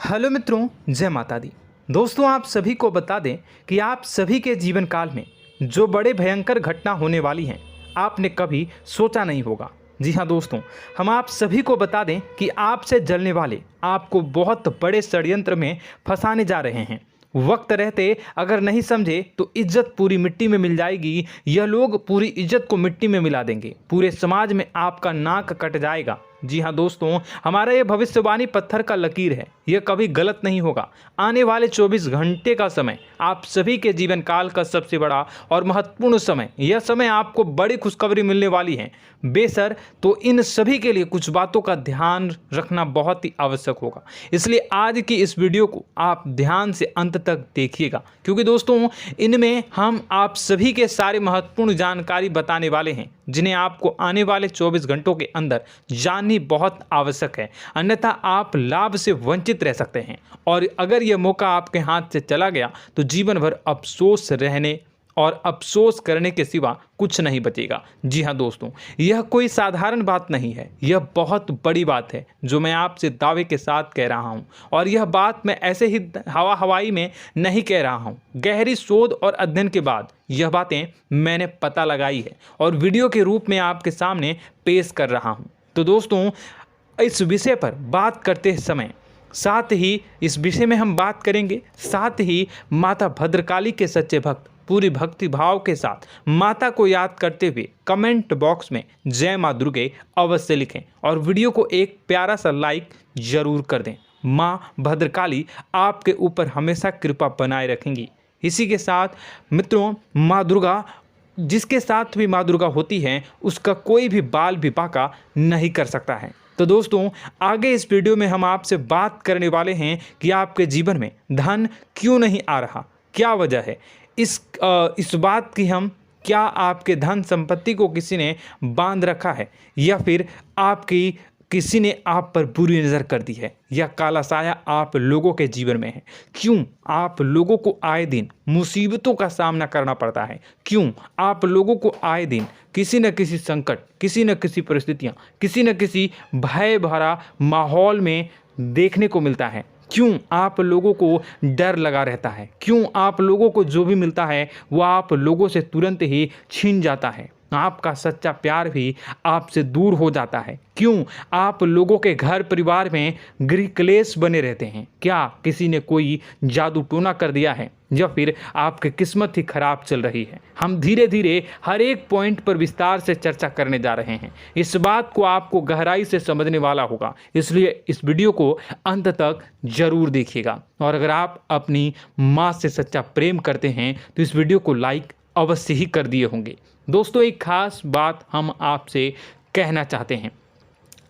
Hello मित्रों, जय माता दी। दोस्तों, आप सभी को बता दें कि आप सभी के जीवन काल में जो बड़े भयंकर घटना होने वाली हैं, आपने कभी सोचा नहीं होगा। जी हाँ दोस्तों, हम आप सभी को बता दें कि आपसे जलने वाले आपको बहुत बड़े षड्यंत्र में फंसाने जा रहे हैं। वक्त रहते अगर नहीं समझे तो इज्जत पूरी मिट्टी में मिल जाएगी। यह लोग पूरी इज्जत को मिट्टी में मिला देंगे। पूरे समाज में आपका नाक कट जाएगा। जी हाँ दोस्तों, हमारा ये भविष्यवाणी पत्थर का लकीर है, यह कभी गलत नहीं होगा। आने वाले 24 घंटे का समय आप सभी के जीवन काल का सबसे बड़ा और महत्वपूर्ण समय। यह समय आपको बड़ी खुशखबरी मिलने वाली है बेसर, तो इन सभी के लिए कुछ बातों का ध्यान रखना बहुत ही आवश्यक होगा। इसलिए आज की इस वीडियो को आप ध्यान से अंत तक देखिएगा, क्योंकि दोस्तों इनमें हम आप सभी के सारे महत्वपूर्ण जानकारी बताने वाले हैं, जिन्हें आपको आने वाले 24 घंटों के अंदर जाननी बहुत आवश्यक है। अन्यथा आप लाभ से वंचित रह सकते हैं, और अगर यह मौका आपके हाथ से चला गया तो जीवन भर अफसोस रहने और अफसोस करने के सिवा कुछ नहीं बचेगा। जी हाँ दोस्तों, यह कोई साधारण बात नहीं है, यह बहुत बड़ी बात है जो मैं आपसे दावे के साथ कह रहा हूँ। और यह बात मैं ऐसे ही हवाई में नहीं कह रहा हूँ। गहरी शोध और अध्ययन के बाद यह बातें मैंने पता लगाई है और वीडियो के रूप में आपके सामने पेश कर रहा हूँ। तो दोस्तों, इस विषय पर बात करते समय साथ ही इस विषय में हम बात करेंगे, साथ ही माता भद्रकाली के सच्चे भक्त पूरी भक्ति भाव के साथ माता को याद करते हुए कमेंट बॉक्स में जय माँ दुर्गे अवश्य लिखें और वीडियो को एक प्यारा सा लाइक जरूर कर दें। माँ भद्रकाली आपके ऊपर हमेशा कृपा बनाए रखेंगी। इसी के साथ मित्रों, माँ दुर्गा, जिसके साथ भी माँ दुर्गा होती हैं, उसका कोई भी बाल भी बांका नहीं कर सकता है। तो दोस्तों, आगे इस वीडियो में हम आपसे बात करने वाले हैं कि आपके जीवन में धन क्यों नहीं आ रहा, क्या वजह है इस बात की। हम क्या आपके धन संपत्ति को किसी ने बांध रखा है, या फिर आपकी किसी ने आप पर बुरी नज़र कर दी है, या काला साया आप लोगों के जीवन में है। क्यों आप लोगों को आए दिन मुसीबतों का सामना करना पड़ता है, क्यों आप लोगों को आए दिन किसी न किसी संकट, किसी न किसी परिस्थितियाँ, किसी न किसी भय भरा माहौल में देखने को मिलता है, क्यों आप लोगों को डर लगा रहता है, क्यों आप लोगों को जो भी मिलता है वो आप लोगों से तुरंत ही छीन जाता है, आपका सच्चा प्यार भी आपसे दूर हो जाता है, क्यों आप लोगों के घर परिवार में गृह क्लेश बने रहते हैं। क्या किसी ने कोई जादू टोना कर दिया है, या फिर आपकी किस्मत ही खराब चल रही है। हम धीरे धीरे हर एक पॉइंट पर विस्तार से चर्चा करने जा रहे हैं। इस बात को आपको गहराई से समझने वाला होगा, इसलिए इस वीडियो को अंत तक जरूर देखिएगा। और अगर आप अपनी माँ से सच्चा प्रेम करते हैं तो इस वीडियो को लाइक अवश्य ही कर दिए होंगे। दोस्तों, एक खास बात हम आपसे कहना चाहते हैं।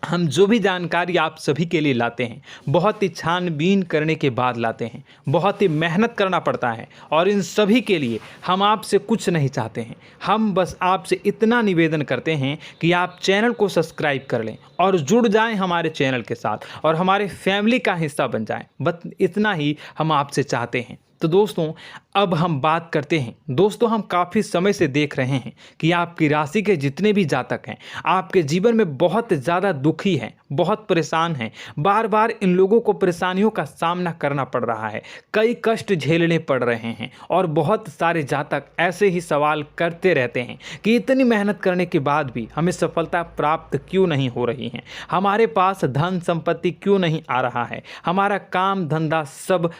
हम जो भी जानकारी आप सभी के लिए लाते हैं, बहुत ही छानबीन करने के बाद लाते हैं, बहुत ही मेहनत करना पड़ता है, और इन सभी के लिए हम आपसे कुछ नहीं चाहते हैं। हम बस आपसे इतना निवेदन करते हैं कि आप चैनल को सब्सक्राइब कर लें और जुड़ जाएं हमारे चैनल के साथ और हमारे फैमिली का हिस्सा बन जाएं। बस इतना ही हम आपसे चाहते हैं। तो दोस्तों, अब हम बात करते हैं। दोस्तों, हम काफ़ी समय से देख रहे हैं कि आपकी राशि के जितने भी जातक हैं, आपके जीवन में बहुत ज़्यादा दुखी हैं, बहुत परेशान हैं। बार बार इन लोगों को परेशानियों का सामना करना पड़ रहा है, कई कष्ट झेलने पड़ रहे हैं, और बहुत सारे जातक ऐसे ही सवाल करते रहते हैं कि इतनी मेहनत करने के बाद भी हमें सफलता प्राप्त क्यों नहीं हो रही है, हमारे पास धन संपत्ति क्यों नहीं आ रहा है, हमारा काम धंधा सब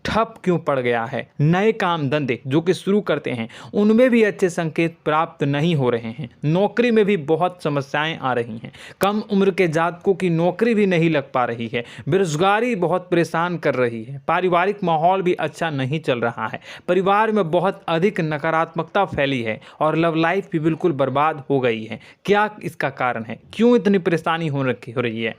ठप क्यों पड़ गया है, नए काम धंधे जो कि शुरू करते हैं उनमें भी अच्छे संकेत प्राप्त नहीं हो रहे हैं, नौकरी में भी बहुत समस्याएं आ रही हैं, कम उम्र के जातकों की नौकरी भी नहीं लग पा रही है, बेरोजगारी बहुत परेशान कर रही है, पारिवारिक माहौल भी अच्छा नहीं चल रहा है, परिवार में बहुत अधिक नकारात्मकता फैली है, और लव लाइफ भी बिल्कुल बर्बाद हो गई है। क्या इसका कारण है, क्यों इतनी परेशानी हो रही है?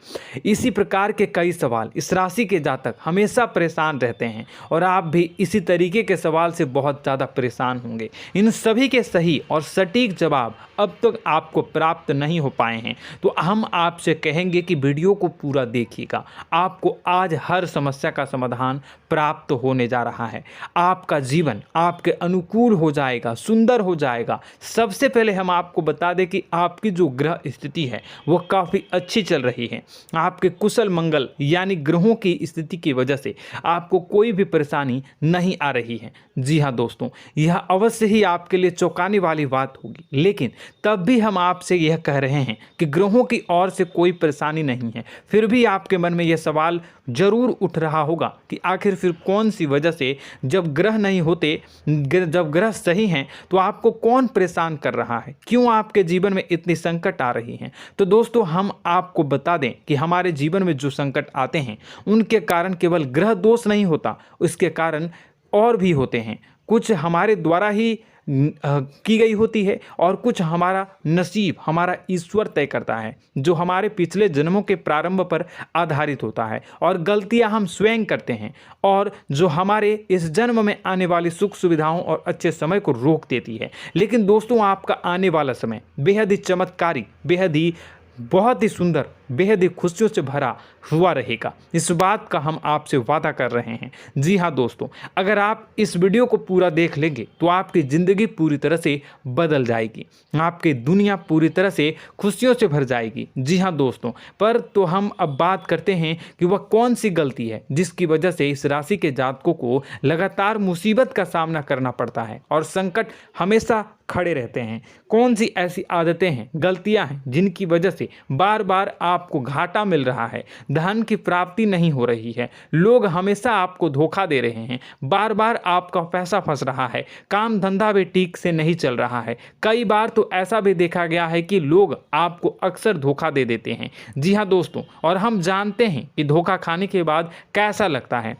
इसी प्रकार के कई सवाल इस राशि के जातक हमेशा परेशान रहते हैं, और आप भी इसी तरीके के सवाल से बहुत ज़्यादा परेशान होंगे। इन सभी के सही और सटीक जवाब अब तक आपको प्राप्त नहीं हो पाए हैं, तो हम आपसे कहेंगे कि वीडियो को पूरा देखिएगा। आपको आज हर समस्या का समाधान प्राप्त होने जा रहा है। आपका जीवन आपके अनुकूल हो जाएगा, सुंदर हो जाएगा। सबसे पहले हम आपको बता दें कि आपकी जो ग्रह स्थिति है वो काफ़ी अच्छी चल रही है। आपके कुशल मंगल यानी ग्रहों की स्थिति की वजह से आपको कोई भी परेशानी नहीं आ रही है। जी हाँ दोस्तों, यह अवश्य ही आपके लिए चौंकाने वाली बात होगी, लेकिन तब भी हम आपसे यह कह रहे हैं कि ग्रहों की ओर से कोई परेशानी नहीं है। फिर भी आपके मन में यह सवाल जरूर उठ रहा होगा कि आखिर फिर कौन सी वजह से, जब ग्रह नहीं होते, जब ग्रह सही हैं, तो आपको कौन परेशान कर रहा है, क्यों आपके जीवन में इतनी संकट आ रही हैं। तो दोस्तों, हम आपको बता दें कि हमारे जीवन में जो संकट आते हैं उनके कारण केवल ग्रह दोष नहीं होता, उसके कारण और भी होते हैं। कुछ हमारे द्वारा ही की गई होती है और कुछ हमारा नसीब, हमारा ईश्वर तय करता है, जो हमारे पिछले जन्मों के प्रारंभ पर आधारित होता है। और गलतियां हम स्वयं करते हैं और जो हमारे इस जन्म में आने वाली सुख सुविधाओं और अच्छे समय को रोक देती है। लेकिन दोस्तों, आपका आने वाला समय बेहद ही चमत्कारी, बेहद ही बहुत ही सुंदर, बेहद ही खुशियों से भरा हुआ रहेगा। इस बात का हम आपसे वादा कर रहे हैं। जी हाँ दोस्तों, अगर आप इस वीडियो को पूरा देख लेंगे तो आपकी ज़िंदगी पूरी तरह से बदल जाएगी, आपकी दुनिया पूरी तरह से खुशियों से भर जाएगी। जी हाँ दोस्तों, पर तो हम अब बात करते हैं कि वह कौन सी गलती है जिसकी वजह से इस राशि के जातकों को लगातार मुसीबत का सामना करना पड़ता है और संकट हमेशा खड़े रहते हैं। कौन सी ऐसी आदतें हैं, गलतियां हैं जिनकी वजह से बार बार आपको घाटा मिल रहा है, धन की प्राप्ति नहीं हो रही है, लोग हमेशा आपको धोखा दे रहे हैं, बार बार आपका पैसा फंस रहा है, काम धंधा भी ठीक से नहीं चल रहा है। कई बार तो ऐसा भी देखा गया है कि लोग आपको अक्सर धोखा दे देते हैं। जी हाँ दोस्तों, और हम जानते हैं कि धोखा खाने के बाद कैसा लगता है।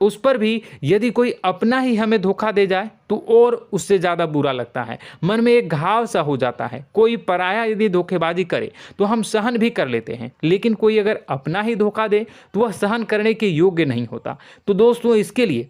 उस पर भी यदि कोई अपना ही हमें धोखा दे जाए तो और उससे ज़्यादा बुरा लगता है, मन में एक घाव सा हो जाता है। कोई पराया यदि धोखेबाजी करे तो हम सहन भी कर लेते हैं, लेकिन कोई अगर अपना ही धोखा दे तो वह सहन करने के योग्य नहीं होता। तो दोस्तों, इसके लिए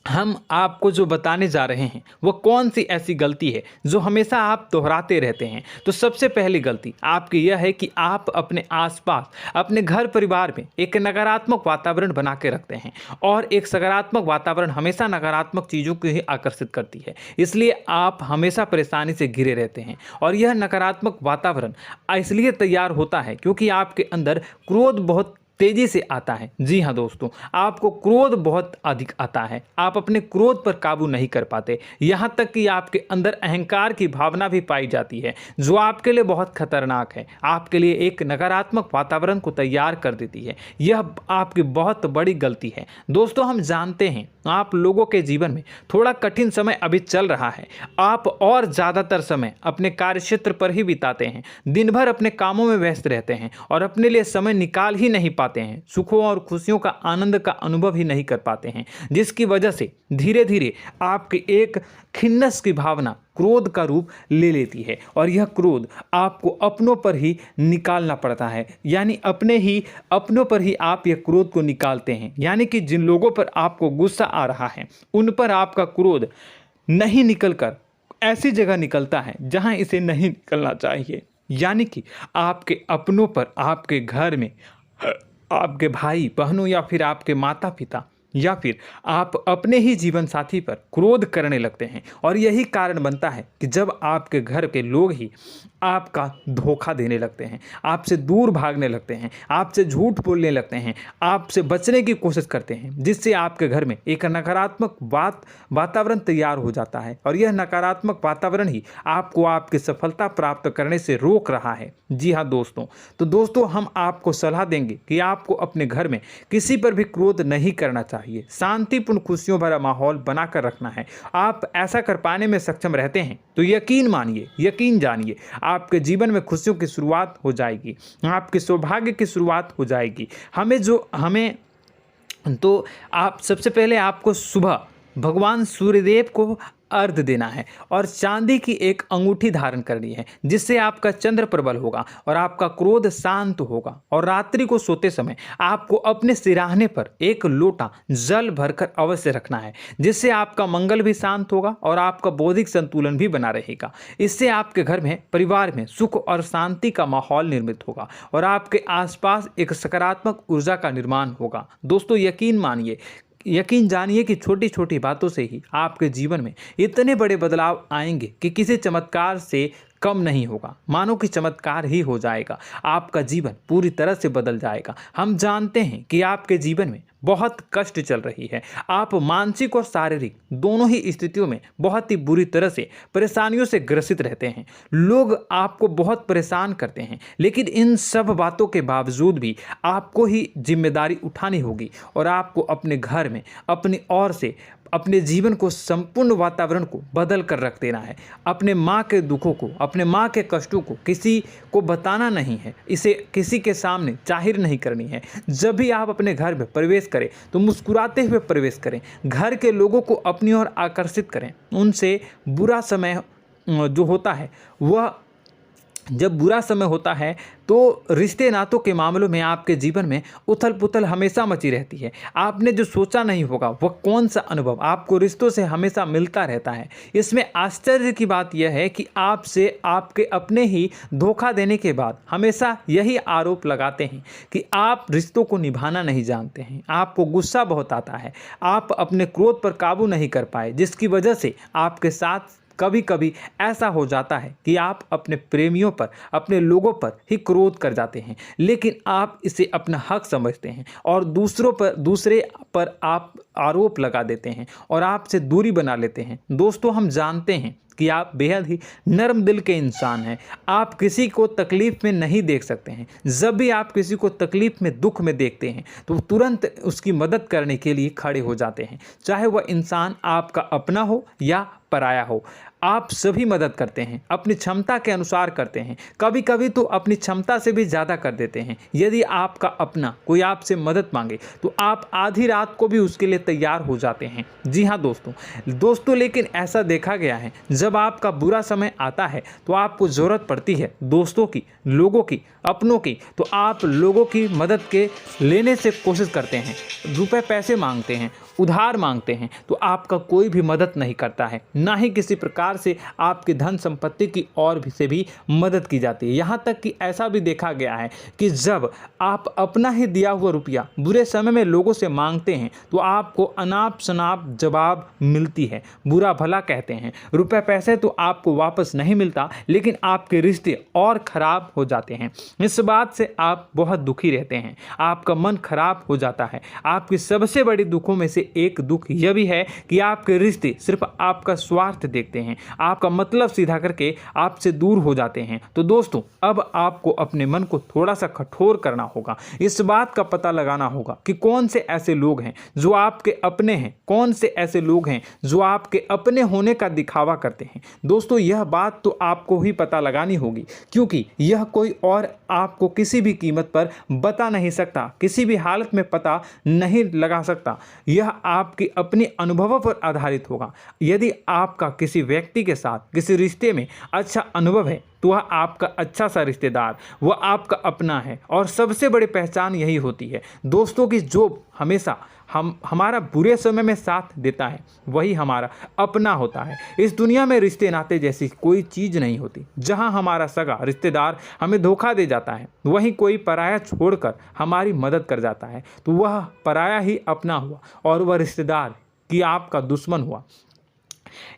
हम आपको जो बताने जा रहे हैं वो कौन सी ऐसी गलती है जो हमेशा आप दोहराते रहते हैं। तो सबसे पहली गलती आपकी यह है कि आप अपने आसपास, अपने घर परिवार में एक नकारात्मक वातावरण बना के रखते हैं, और एक सकारात्मक वातावरण हमेशा नकारात्मक चीज़ों को ही आकर्षित करती है। इसलिए आप हमेशा परेशानी से घिरे रहते हैं, और यह नकारात्मक वातावरण इसलिए तैयार होता है क्योंकि आपके अंदर क्रोध बहुत तेजी से आता है। जी हाँ दोस्तों, आपको क्रोध बहुत अधिक आता है, आप अपने क्रोध पर काबू नहीं कर पाते, यहाँ तक कि आपके अंदर अहंकार की भावना भी पाई जाती है, जो आपके लिए बहुत खतरनाक है, आपके लिए एक नकारात्मक वातावरण को तैयार कर देती है। यह आपकी बहुत बड़ी गलती है। दोस्तों, हम जानते हैं आप लोगों के जीवन में थोड़ा कठिन समय अभी चल रहा है। आप और ज़्यादातर समय अपने कार्यक्षेत्र पर ही बिताते हैं, दिन भर अपने कामों में व्यस्त रहते हैं और अपने लिए समय निकाल ही नहीं पाते हैं, सुखों और खुशियों का आनंद का अनुभव ही नहीं कर पाते हैं, जिसकी वजह से धीरे धीरे आपकी एक खिन्नस की भावना क्रोध का रूप ले लेती है, और यह क्रोध आपको अपनों पर ही निकालना पड़ता है। यानी अपनों पर ही आप यह क्रोध को निकालते हैं। यानी कि जिन लोगों पर आपको गुस्सा आ रहा है उन पर आपका क्रोध नहीं निकलकर ऐसी जगह निकलता है जहां इसे नहीं निकलना चाहिए। यानी कि आपके अपनों पर, आपके घर में, आपके भाई बहनों या फिर आपके माता पिता या फिर आप अपने ही जीवन साथी पर क्रोध करने लगते हैं, और यही कारण बनता है कि जब आपके घर के लोग ही आपका धोखा देने लगते हैं, आपसे दूर भागने लगते हैं, आपसे झूठ बोलने लगते हैं, आपसे बचने की कोशिश करते हैं, जिससे आपके घर में एक नकारात्मक वातावरण तैयार हो जाता है, और यह नकारात्मक वातावरण ही आपको आपकी सफलता प्राप्त करने से रोक रहा है। जी हाँ दोस्तों, तो दोस्तों, हम आपको सलाह देंगे कि आपको अपने घर में किसी पर भी क्रोध नहीं करना चाहिए, शांतिपूर्ण खुशियों भरा माहौल बनाकर रखना है। आप ऐसा कर पाने में सक्षम रहते हैं तो यकीन मानिए, यकीन जानिए, आपके जीवन में खुशियों की शुरुआत हो जाएगी, आपके सौभाग्य की शुरुआत हो जाएगी। आप सबसे पहले आपको सुबह भगवान सूर्यदेव को अर्घ्य देना है और चांदी की एक अंगूठी धारण करनी है, जिससे आपका चंद्र प्रबल होगा और आपका क्रोध शांत होगा। और रात्रि को सोते समय आपको अपने सिरहाने पर एक लोटा जल भरकर अवश्य रखना है, जिससे आपका मंगल भी शांत होगा और आपका बौद्धिक संतुलन भी बना रहेगा। इससे आपके घर में, परिवार में सुख और शांति का माहौल निर्मित होगा और आपके आसपास एक सकारात्मक ऊर्जा का निर्माण होगा। दोस्तों, यकीन जानिए कि छोटी छोटी बातों से ही आपके जीवन में इतने बड़े बदलाव आएंगे कि किसी चमत्कार से कम नहीं होगा। मानो कि चमत्कार ही हो जाएगा, आपका जीवन पूरी तरह से बदल जाएगा। हम जानते हैं कि आपके जीवन में बहुत कष्ट चल रही है, आप मानसिक और शारीरिक दोनों ही स्थितियों में बहुत ही बुरी तरह से परेशानियों से ग्रसित रहते हैं। लोग आपको बहुत परेशान करते हैं, लेकिन इन सब बातों के बावजूद भी आपको ही जिम्मेदारी उठानी होगी और आपको अपने घर में अपनी ओर से अपने जीवन को, संपूर्ण वातावरण को बदल कर रख देना है। अपने माँ के दुखों को, अपने माँ के कष्टों को किसी को बताना नहीं है, इसे किसी के सामने जाहिर नहीं करनी है। जब भी आप अपने घर में प्रवेश करें तो मुस्कुराते हुए प्रवेश करें, घर के लोगों को अपनी ओर आकर्षित करें। उनसे बुरा समय जो होता है वह जब बुरा समय होता है तो रिश्ते नातों के मामलों में आपके जीवन में उथल पुथल हमेशा मची रहती है। आपने जो सोचा नहीं होगा वह कौन सा अनुभव आपको रिश्तों से हमेशा मिलता रहता है। इसमें आश्चर्य की बात यह है कि आपसे आपके अपने ही धोखा देने के बाद हमेशा यही आरोप लगाते हैं कि आप रिश्तों को निभाना नहीं जानते हैं, आपको गुस्सा बहुत आता है, आप अपने क्रोध पर काबू नहीं कर पाए, जिसकी वजह से आपके साथ कभी कभी ऐसा हो जाता है कि आप अपने प्रेमियों पर, अपने लोगों पर ही क्रोध कर जाते हैं, लेकिन आप इसे अपना हक समझते हैं और दूसरे पर आप आरोप लगा देते हैं और आपसे दूरी बना लेते हैं। दोस्तों, हम जानते हैं कि आप बेहद ही नर्म दिल के इंसान हैं। आप किसी को तकलीफ में नहीं देख सकते हैं। जब भी आप किसी को तकलीफ में, दुख में देखते हैं तो तुरंत उसकी मदद करने के लिए खड़े हो जाते हैं, चाहे वह इंसान आपका अपना हो या पराया हो। आप सभी मदद करते हैं, अपनी क्षमता के अनुसार करते हैं, कभी कभी तो अपनी क्षमता से भी ज़्यादा कर देते हैं। यदि आपका अपना कोई आपसे मदद मांगे तो आप आधी रात को भी उसके लिए तैयार हो जाते हैं। जी हाँ दोस्तों, लेकिन ऐसा देखा गया है, जब आपका बुरा समय आता है तो आपको ज़रूरत पड़ती है दोस्तों की, लोगों की, अपनों की, तो आप लोगों की मदद के लेने से कोशिश करते हैं, रुपए पैसे मांगते हैं, उधार मांगते हैं, तो आपका कोई भी मदद नहीं करता है, ना ही किसी प्रकार से आपकी धन संपत्ति की ओर से भी मदद की जाती है। यहाँ तक कि ऐसा भी देखा गया है कि जब आप अपना ही दिया हुआ रुपया बुरे समय में लोगों से मांगते हैं तो आपको अनाप शनाप जवाब मिलती है, बुरा भला कहते हैं। रुपए पैसे तो आपको वापस नहीं मिलता, लेकिन आपके रिश्ते और खराब हो जाते हैं। इस बात से आप बहुत दुखी रहते हैं, आपका मन खराब हो जाता है। आपकी सबसे बड़ी दुखों में से एक दुख यह भी है कि आपके रिश्ते सिर्फ आपका स्वार्थ देखते हैं, आपका मतलब सीधा करके आपसे दूर हो जाते हैं। तो दोस्तों, अब आपको अपने मन को थोड़ा सा कठोर करना होगा, इस बात का पता लगाना होगा कि कौन से ऐसे लोग हैं जो आपके अपने हैं, कौन से ऐसे लोग हैं जो आपके अपने होने का दिखावा करते हैं। दोस्तों, यह बात तो आपको ही पता लगानी होगी, क्योंकि यह कोई और आपको किसी भी कीमत पर बता नहीं सकता, किसी भी हालत में पता नहीं लगा सकता। यह आपके अपने अनुभवों पर आधारित होगा। यदि आपका किसी व्यक्ति के साथ किसी रिश्ते में अच्छा अनुभव है तो वह आपका अच्छा सा रिश्तेदार, वह आपका अपना है। और सबसे बड़ी पहचान यही होती है दोस्तों की जो हमेशा हमारा बुरे समय में साथ देता है वही हमारा अपना होता है। इस दुनिया में रिश्ते नाते जैसी कोई चीज़ नहीं होती। जहां हमारा सगा रिश्तेदार हमें धोखा दे जाता है, वहीं कोई पराया छोड़कर हमारी मदद कर जाता है तो वह पराया ही अपना हुआ और वह रिश्तेदार की आपका दुश्मन हुआ।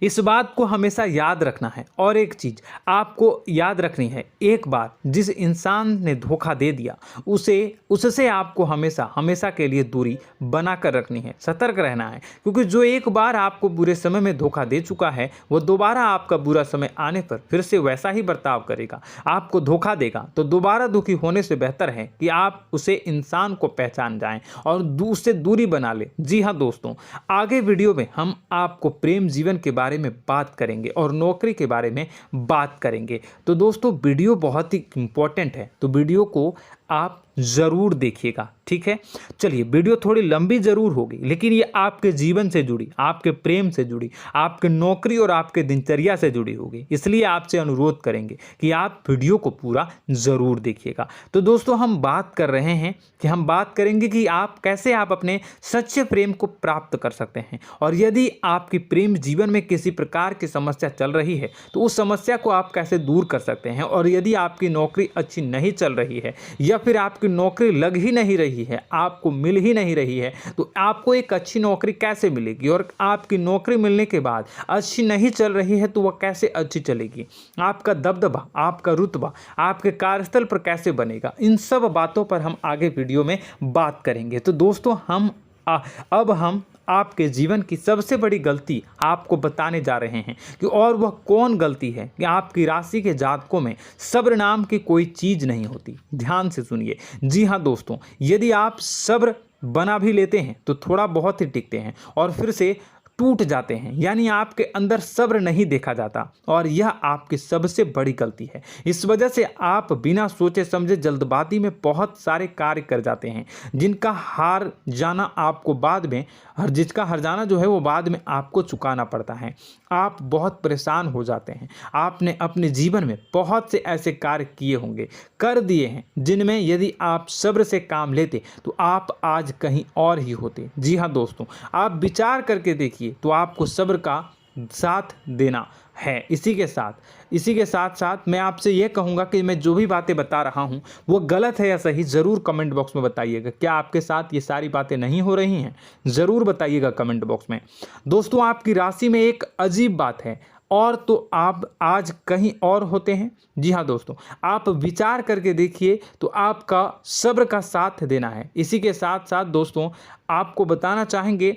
इस बात को हमेशा याद रखना है। और एक चीज़ आपको याद रखनी है, एक बार जिस इंसान ने धोखा दे दिया उससे आपको हमेशा के लिए दूरी बना कर रखनी है, सतर्क रहना है। क्योंकि जो एक बार आपको बुरे समय में धोखा दे चुका है वो दोबारा आपका बुरा समय आने पर फिर से वैसा ही बर्ताव करेगा, आपको धोखा देगा। तो दोबारा दुखी होने से बेहतर है कि आप उसे इंसान को पहचान जाएं और उससे दूरी बना लें। जी हाँ दोस्तों, आगे वीडियो में हम आपको प्रेम जीवन के बारे में बात करेंगे और नौकरी के बारे में बात करेंगे। तो दोस्तों, वीडियो बहुत ही इम्पोर्टेंट है, तो वीडियो को आप ज़रूर देखिएगा, ठीक है। चलिए, वीडियो थोड़ी लंबी ज़रूर होगी, लेकिन ये आपके जीवन से जुड़ी, आपके प्रेम से जुड़ी, आपके नौकरी और आपके दिनचर्या से जुड़ी होगी, इसलिए आपसे अनुरोध करेंगे कि आप वीडियो को पूरा ज़रूर देखिएगा। तो दोस्तों, हम बात कर रहे हैं कि हम बात करेंगे कि आप कैसे आप अपने सच्चे प्रेम को प्राप्त कर सकते हैं, और यदि आपकी प्रेम जीवन में किसी प्रकार की समस्या चल रही है तो उस समस्या को आप कैसे दूर कर सकते हैं, और यदि आपकी नौकरी अच्छी नहीं चल रही है या फिर आपकी नौकरी लग ही नहीं रही है, आपको मिल ही नहीं रही है, तो आपको एक अच्छी नौकरी कैसे मिलेगी, और आपकी नौकरी मिलने के बाद अच्छी नहीं चल रही है तो वह कैसे अच्छी चलेगी, आपका दबदबा, आपका रुतबा आपके कार्यस्थल पर कैसे बनेगा, इन सब बातों पर हम आगे वीडियो में बात करेंगे। तो दोस्तों, अब हम आपके जीवन की सबसे बड़ी गलती आपको बताने जा रहे हैं कि और वह कौन गलती है कि आपकी राशि के जातकों में सब्र नाम की कोई चीज़ नहीं होती। ध्यान से सुनिए। जी हाँ दोस्तों, यदि आप सब्र बना भी लेते हैं तो थोड़ा बहुत ही टिकते हैं और फिर से टूट जाते हैं, यानी आपके अंदर सब्र नहीं देखा जाता, और यह आपकी सबसे बड़ी गलती है। इस वजह से आप बिना सोचे समझे जल्दबाजी में बहुत सारे कार्य कर जाते हैं, जिनका हार जाना आपको बाद में जिसका हर जाना जो है वो बाद में आपको चुकाना पड़ता है। आप बहुत परेशान हो जाते हैं। आपने अपने जीवन में बहुत से ऐसे कार्य किए होंगे, कर दिए हैं, जिनमें यदि आप सब्र से काम लेते तो आप आज कहीं और ही होते। जी हाँ दोस्तों, आप विचार करके देखिए तो आपको सब्र का साथ देना है। इसी के साथ साथ मैं आपसे ये कहूँगा कि मैं जो भी बातें बता रहा हूँ वो गलत है या सही, ज़रूर कमेंट बॉक्स में बताइएगा। क्या आपके साथ ये सारी बातें नहीं हो रही हैं? ज़रूर बताइएगा कमेंट बॉक्स में। दोस्तों, आपकी राशि में एक अजीब बात है, और तो आप आज कहीं और होते हैं। जी हाँ दोस्तों, आप विचार करके देखिए तो आपका सब्र का साथ देना है। इसी के साथ साथ दोस्तों, आपको बताना चाहेंगे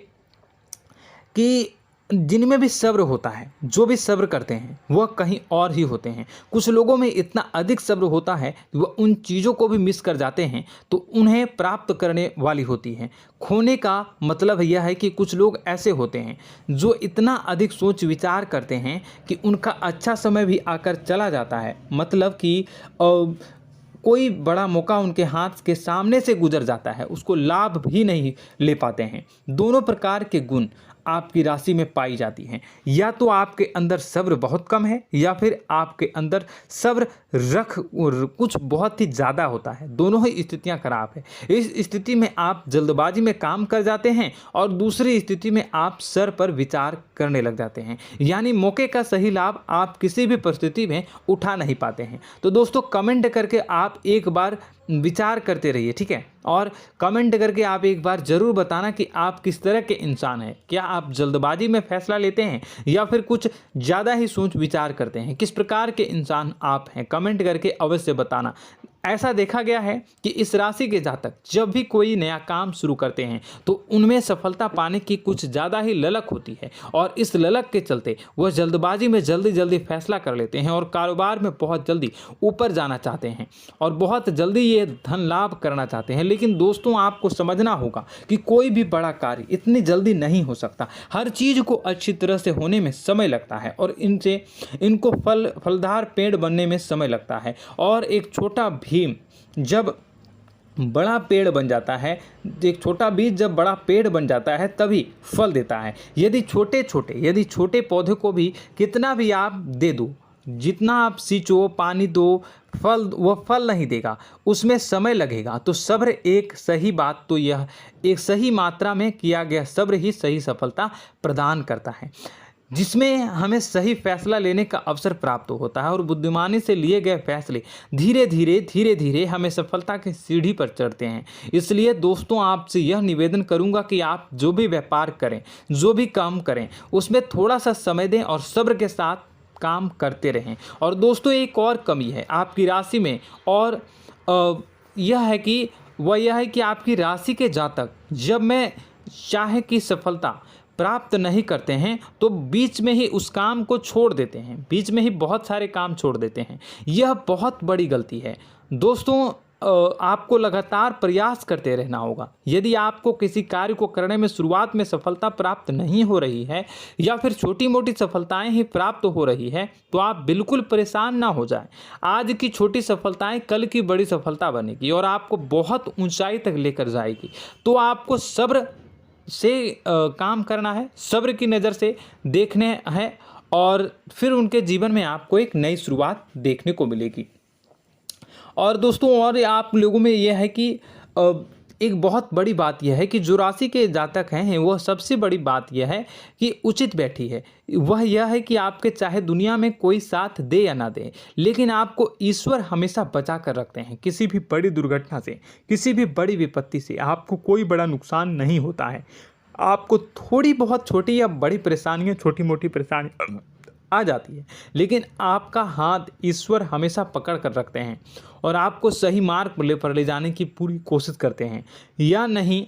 कि जिनमें भी सब्र होता है, जो भी सब्र करते हैं वह कहीं और ही होते हैं। कुछ लोगों में इतना अधिक सब्र होता है कि वह उन चीज़ों को भी मिस कर जाते हैं तो उन्हें प्राप्त करने वाली होती हैं। खोने का मतलब यह है कि कुछ लोग ऐसे होते हैं जो इतना अधिक सोच विचार करते हैं कि उनका अच्छा समय भी आकर चला जाता है, मतलब कि कोई बड़ा मौका उनके हाथ के सामने से गुजर जाता है, उसको लाभ भी नहीं ले पाते हैं। दोनों प्रकार के गुण आपकी राशि में पाई जाती हैं। या तो आपके अंदर सब्र बहुत कम है या फिर आपके अंदर सब्र कुछ बहुत ही ज़्यादा होता है। दोनों ही स्थितियां खराब है। इस स्थिति में आप जल्दबाजी में काम कर जाते हैं और दूसरी स्थिति में आप सर पर विचार करने लग जाते हैं, यानी मौके का सही लाभ आप किसी भी परिस्थिति में उठा नहीं पाते हैं। तो दोस्तों, कमेंट करके आप एक बार विचार करते रहिए, ठीक है, और कमेंट करके आप एक बार ज़रूर बताना कि आप किस तरह के इंसान हैं। क्या आप जल्दबाजी में फैसला लेते हैं या फिर कुछ ज़्यादा ही सोच विचार करते हैं? किस प्रकार के इंसान आप हैं, कमेंट करके अवश्य बताना। ऐसा देखा गया है कि इस राशि के जातक जब भी कोई नया काम शुरू करते हैं तो उनमें सफलता पाने की कुछ ज़्यादा ही ललक होती है, और इस ललक के चलते वह जल्दबाजी में जल्दी फैसला कर लेते हैं और कारोबार में बहुत जल्दी ऊपर जाना चाहते हैं और बहुत जल्दी ये धन लाभ करना चाहते हैं। लेकिन दोस्तों, आपको समझना होगा कि कोई भी बड़ा कार्य इतनी जल्दी नहीं हो सकता। हर चीज़ को अच्छी तरह से होने में समय लगता है और इनको फलदार पेड़ बनने में समय लगता है। और एक छोटा भीम जब बड़ा पेड़ बन जाता है, एक छोटा बीज जब बड़ा पेड़ बन जाता है तभी फल देता है। यदि छोटे पौधे को भी कितना भी आप दे दो, जितना आप सींचो, पानी दो, वह फल नहीं देगा, उसमें समय लगेगा। तो सब्र एक सही बात, तो यह एक सही मात्रा में किया गया सब्र ही सही सफलता प्रदान करता है, जिसमें हमें सही फैसला लेने का अवसर प्राप्त होता है और बुद्धिमानी से लिए गए फैसले धीरे धीरे हमें सफलता की सीढ़ी पर चढ़ते हैं। इसलिए दोस्तों, आपसे यह निवेदन करूंगा कि आप जो भी व्यापार करें, जो भी काम करें, उसमें थोड़ा सा समय दें और सब्र के साथ काम करते रहें। और दोस्तों, एक और कमी है आपकी राशि में, और यह है कि आपकी राशि के जातक जब मैं चाहे कि सफलता प्राप्त नहीं करते हैं तो बीच में ही उस काम को छोड़ देते हैं, बीच में ही बहुत सारे काम छोड़ देते हैं। यह बहुत बड़ी गलती है दोस्तों। आपको लगातार प्रयास करते रहना होगा। यदि आपको किसी कार्य को करने में शुरुआत में सफलता प्राप्त नहीं हो रही है या फिर छोटी मोटी सफलताएं ही प्राप्त हो रही है तो आप बिल्कुल परेशान ना हो जाएं। आज की छोटी सफलताएं कल की बड़ी सफलता बनेगी और आपको बहुत ऊंचाई तक लेकर जाएगी। तो आपको सब्र से काम करना है, सब्र की नज़र से देखने हैं और फिर उनके जीवन में आपको एक नई शुरुआत देखने को मिलेगी। और दोस्तों और आप लोगों में यह है कि एक बहुत बड़ी बात यह है कि जो राशि के जातक हैं वह सबसे बड़ी बात यह है कि उचित बैठी है। वह यह है कि आपके चाहे दुनिया में कोई साथ दे या ना दे, लेकिन आपको ईश्वर हमेशा बचा कर रखते हैं। किसी भी बड़ी दुर्घटना से, किसी भी बड़ी विपत्ति से आपको कोई बड़ा नुकसान नहीं होता है। आपको थोड़ी बहुत छोटी या बड़ी परेशानियाँ, छोटी मोटी परेशानी आ जाती है, लेकिन आपका हाथ ईश्वर हमेशा पकड़ कर रखते हैं और आपको सही मार्ग पर ले जाने की पूरी कोशिश करते हैं। या नहीं,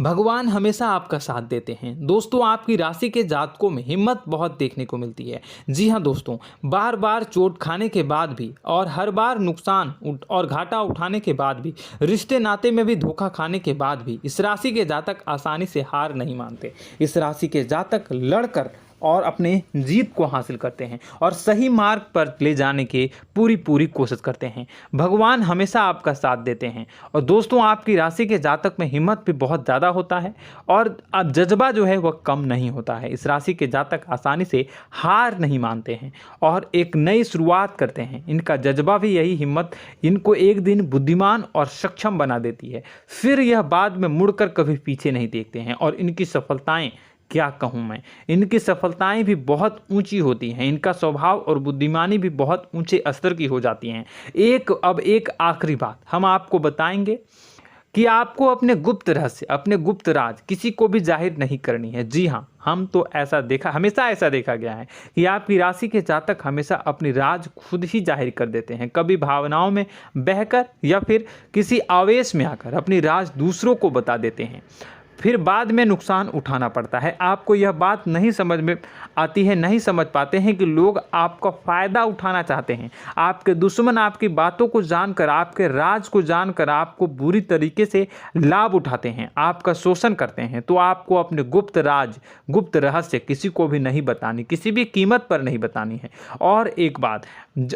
भगवान हमेशा आपका साथ देते हैं। दोस्तों आपकी राशि के जातकों में हिम्मत बहुत देखने को मिलती है। जी हाँ दोस्तों, बार बार चोट खाने के बाद भी और हर बार नुकसान और घाटा उठाने के बाद भी, रिश्ते नाते में भी धोखा खाने के बाद भी इस राशि के जातक आसानी से हार नहीं मानते। इस राशि के जातक लड़कर और अपने जीत को हासिल करते हैं और सही मार्ग पर ले जाने की पूरी कोशिश करते हैं। भगवान हमेशा आपका साथ देते हैं। और दोस्तों आपकी राशि के जातक में हिम्मत भी बहुत ज़्यादा होता है और अब जज्बा जो है वह कम नहीं होता है। इस राशि के जातक आसानी से हार नहीं मानते हैं और एक नई शुरुआत करते हैं। इनका जज्बा भी, यही हिम्मत इनको एक दिन बुद्धिमान और सक्षम बना देती है। फिर यह बाद में मुड़कर कभी पीछे नहीं देखते हैं और इनकी सफलताएं, क्या कहूँ मैं, इनकी सफलताएं भी बहुत ऊंची होती हैं। इनका स्वभाव और बुद्धिमानी भी बहुत ऊंचे स्तर की हो जाती हैं। अब एक आखिरी बात हम आपको बताएंगे कि आपको अपने गुप्त रहस्य, अपने गुप्त राज किसी को भी जाहिर नहीं करनी है। जी हाँ, हम तो हमेशा ऐसा देखा गया है कि आपकी राशि के जातक हमेशा अपनी राज खुद ही जाहिर कर देते हैं। कभी भावनाओं में बहकर या फिर किसी आवेश में आकर अपनी राज दूसरों को बता देते हैं, फिर बाद में नुकसान उठाना पड़ता है। आपको यह बात नहीं समझ में आती है, नहीं समझ पाते हैं कि लोग आपका फ़ायदा उठाना चाहते हैं। आपके दुश्मन आपकी बातों को जानकर, आपके राज को जानकर आपको बुरी तरीके से लाभ उठाते हैं, आपका शोषण करते हैं। तो आपको अपने गुप्त राज, गुप्त रहस्य किसी को भी नहीं बतानी, किसी भी कीमत पर नहीं बतानी है। और एक बात,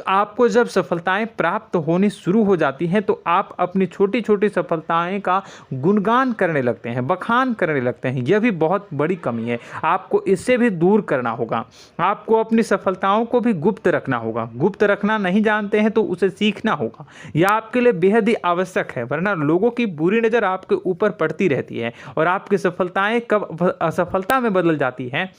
आपको जब सफलताएं प्राप्त होनी शुरू हो जाती हैं तो आप अपनी छोटी छोटी सफलताएं का गुणगान करने लगते हैं, बखान करने लगते हैं। यह भी बहुत बड़ी कमी है, आपको इससे भी दूर करना होगा। आपको अपनी सफलताओं को भी गुप्त रखना होगा। गुप्त रखना नहीं जानते हैं तो उसे सीखना होगा। यह आपके लिए बेहद ही आवश्यक है, वरना लोगों की बुरी नज़र आपके ऊपर पड़ती रहती है और आपकी सफलताएं कब असफलता में बदल जाती हैं,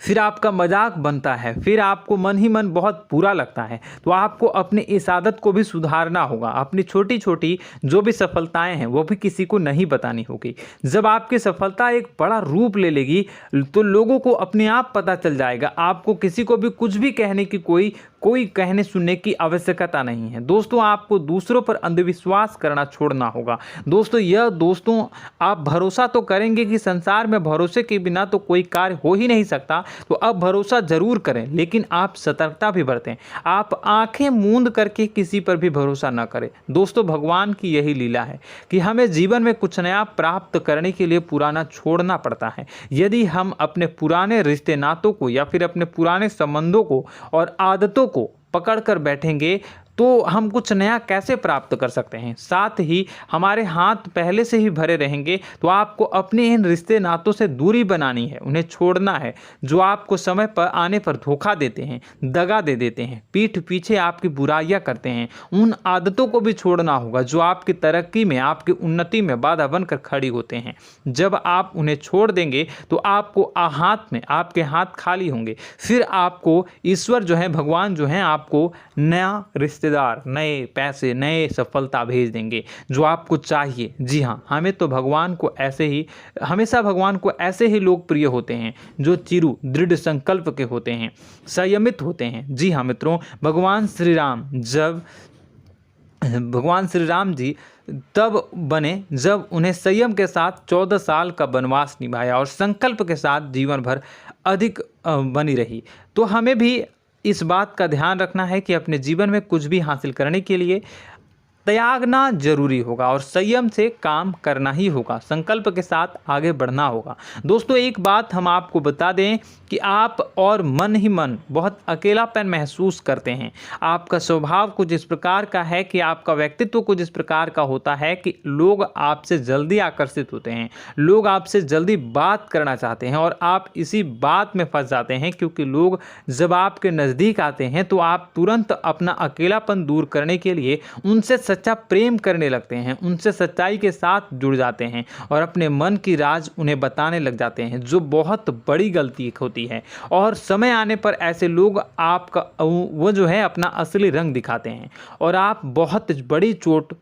फिर आपका मजाक बनता है, फिर आपको मन ही मन बहुत बुरा लगता है। तो आपको अपनी इस आदत को भी सुधारना होगा। अपनी छोटी छोटी जो भी सफलताएं हैं वो भी किसी को नहीं बतानी होगी। जब आपकी सफलता एक बड़ा रूप ले लेगी तो लोगों को अपने आप पता चल जाएगा। आपको किसी को भी कुछ भी कहने की कोई कहने सुनने की आवश्यकता नहीं है। दोस्तों आपको दूसरों पर अंधविश्वास करना छोड़ना होगा। दोस्तों आप भरोसा तो करेंगे कि संसार में भरोसे के बिना तो कोई कार्य हो ही नहीं सकता, तो अब भरोसा जरूर करें, लेकिन आप सतर्कता भी बरतें। आप आंखें मूंद करके किसी पर भी भरोसा न करें। दोस्तों भगवान की यही लीला है कि हमें जीवन में कुछ नया प्राप्त करने के लिए पुराना छोड़ना पड़ता है। यदि हम अपने पुराने रिश्ते नातों को या फिर अपने पुराने संबंधों को और आदतों को पकड़ कर बैठेंगे तो हम कुछ नया कैसे प्राप्त कर सकते हैं। साथ ही हमारे हाथ पहले से ही भरे रहेंगे। तो आपको अपने इन रिश्ते नातों से दूरी बनानी है, उन्हें छोड़ना है। जो आपको समय पर आने पर धोखा देते हैं, दगा दे देते हैं, पीठ पीछे आपकी बुराइयां करते हैं, उन आदतों को भी छोड़ना होगा जो आपकी तरक्की में, आपकी उन्नति में बाधा बनकर खड़ी होते हैं। जब आप उन्हें छोड़ देंगे तो आपको आपके हाथ खाली होंगे। फिर आपको ईश्वर जो है, भगवान जो है, आपको नया रिश्तेदार, नए पैसे, नए सफलता भेज देंगे जो आपको चाहिए। जी हाँ, हमेशा भगवान को ऐसे ही लोग प्रिय होते हैं जो चिरु दृढ़ संकल्प के होते हैं, संयमित होते हैं। जी हाँ मित्रों, भगवान श्री राम जी तब बने जब उन्हें संयम के साथ 14 साल का वनवास निभाया और संकल्प के साथ जीवन भर अधिक बनी रही। तो हमें भी इस बात का ध्यान रखना है कि अपने जीवन में कुछ भी हासिल करने के लिए त्यागना जरूरी होगा और संयम से काम करना ही होगा, संकल्प के साथ आगे बढ़ना होगा। दोस्तों एक बात हम आपको बता दें कि आप और मन ही मन बहुत अकेलापन महसूस करते हैं। आपका स्वभाव कुछ इस प्रकार का है कि आपका व्यक्तित्व कुछ इस प्रकार का होता है कि लोग आपसे जल्दी आकर्षित होते हैं, लोग आपसे जल्दी बात करना चाहते हैं और आप इसी बात में फंस जाते हैं, क्योंकि लोग जब आपके नज़दीक आते हैं तो आप तुरंत अपना अकेलापन दूर करने के लिए उनसे सच्चा प्रेम करने लगते हैं, उनसे सच्चाई के साथ जुड़ जाते हैं और अपने मन की राज उन्हें बताने लग जाते हैं, जो बहुत बड़ी गलती होती है। और समय आने पर ऐसे लोग आपका वो जो है अपना असली रंग दिखाते हैं और आप बहुत बड़ी चोट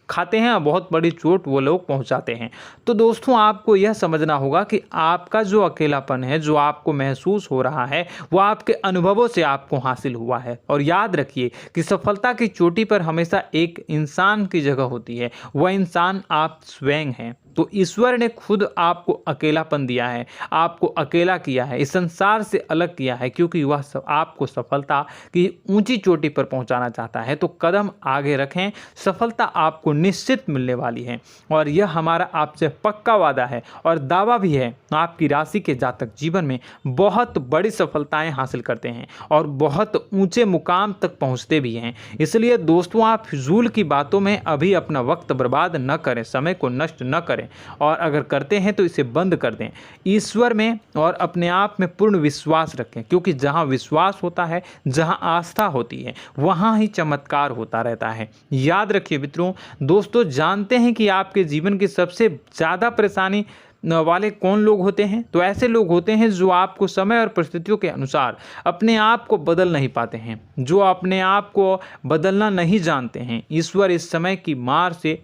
खाते हैं और बहुत बड़ी चोट वो लोग पहुंचाते हैं। तो दोस्तों आपको यह समझना होगा कि आपका जो अकेलापन है, जो आपको महसूस हो रहा है, वो आपके अनुभवों से आपको हासिल हुआ है। और याद रखिए कि सफलता की चोटी पर हमेशा एक इंसान की जगह होती है, वह इंसान आप स्वयं हैं। तो ईश्वर ने खुद आपको अकेलापन दिया है, आपको अकेला किया है, इस संसार से अलग किया है, क्योंकि वह आपको सफलता की ऊंची चोटी पर पहुंचाना चाहता है। तो कदम आगे रखें, सफलता आपको निश्चित मिलने वाली है और यह हमारा आपसे पक्का वादा है और दावा भी है। आपकी राशि के जातक जीवन में बहुत बड़ी सफलताएं हासिल करते हैं और बहुत ऊंचे मुकाम तक पहुंचते भी हैं। इसलिए दोस्तों आप फिजूल की बातों में अभी अपना वक्त बर्बाद न करें, समय को नष्ट न करें और अगर करते हैं तो इसे बंद कर दें। ईश्वर में और अपने आप में पूर्ण विश्वास रखें, क्योंकि जहां विश्वास होता है, जहां आस्था होती है, वहां ही चमत्कार होता रहता है। याद रखिए मित्रों, दोस्तों जानते हैं कि आपके जीवन की सबसे ज़्यादा परेशानी वाले कौन लोग होते हैं? तो ऐसे लोग होते हैं जो आपको समय और परिस्थितियों के अनुसार अपने आप को बदल नहीं पाते हैं, जो अपने आप को बदलना नहीं जानते हैं। ईश्वर इस समय की मार से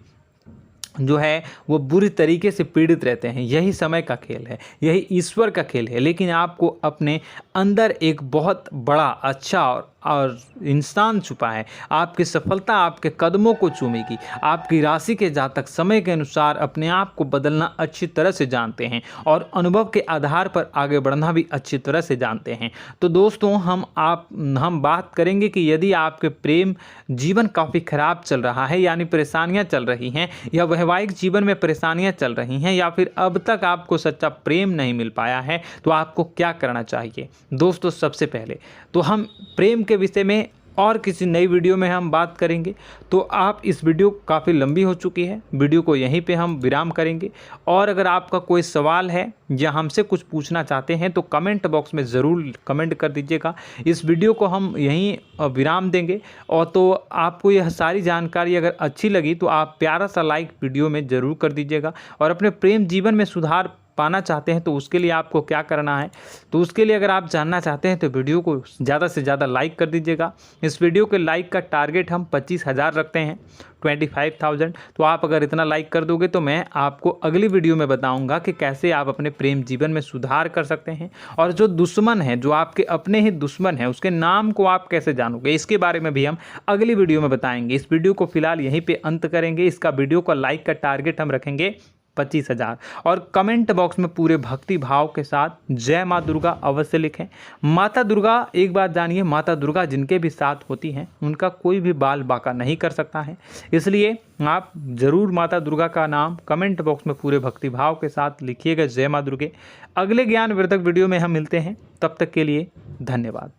जो है वो बुरी तरीके से पीड़ित रहते हैं। यही समय का खेल है, यही ईश्वर का खेल है। लेकिन आपको अपने अंदर एक बहुत बड़ा अच्छा और इंसान छुपा है। आपकी सफलता आपके कदमों को चूमेगी। आपकी राशि के जातक समय के अनुसार अपने आप को बदलना अच्छी तरह से जानते हैं और अनुभव के आधार पर आगे बढ़ना भी अच्छी तरह से जानते हैं। तो दोस्तों हम बात करेंगे कि यदि आपके प्रेम जीवन काफ़ी खराब चल रहा है, यानी परेशानियां चल रही हैं, या वैवाहिक जीवन में परेशानियां चल रही हैं, या फिर अब तक आपको सच्चा प्रेम नहीं मिल पाया है, तो आपको क्या करना चाहिए? दोस्तों सबसे पहले तो हम प्रेम के विषय में और किसी नई वीडियो में हम बात करेंगे। तो आप इस वीडियो काफ़ी लंबी हो चुकी है, वीडियो को यहीं पे हम विराम करेंगे। और अगर आपका कोई सवाल है या हमसे कुछ पूछना चाहते हैं तो कमेंट बॉक्स में ज़रूर कमेंट कर दीजिएगा। इस वीडियो को हम यहीं विराम देंगे। और तो आपको यह सारी जानकारी अगर अच्छी लगी तो आप प्यारा सा लाइक वीडियो में ज़रूर कर दीजिएगा। और अपने प्रेम जीवन में सुधार पाना चाहते हैं तो उसके लिए आपको क्या करना है, तो उसके लिए अगर आप जानना चाहते हैं तो वीडियो को ज़्यादा से ज़्यादा लाइक कर दीजिएगा। इस वीडियो के लाइक का टारगेट हम 25,000 रखते हैं, 25,000। तो आप अगर इतना लाइक कर दोगे तो मैं आपको अगली वीडियो में बताऊंगा कि कैसे आप अपने प्रेम जीवन में सुधार कर सकते हैं। और जो दुश्मन है, जो आपके अपने ही दुश्मन है, उसके नाम को आप कैसे जानोगे, इसके बारे में भी हम अगली वीडियो में बताएंगे। इस वीडियो को फिलहाल यहीं पर अंत करेंगे। इसका वीडियो का लाइक का टारगेट हम रखेंगे 25,000। और कमेंट बॉक्स में पूरे भक्ति भाव के साथ जय माँ दुर्गा अवश्य लिखें। माता दुर्गा, एक बात जानिए, माता दुर्गा जिनके भी साथ होती हैं उनका कोई भी बाल बाका नहीं कर सकता है। इसलिए आप ज़रूर माता दुर्गा का नाम कमेंट बॉक्स में पूरे भक्ति भाव के साथ लिखिएगा, जय माँ दुर्गे। अगले ज्ञानवर्धक वीडियो में हम मिलते हैं, तब तक के लिए धन्यवाद।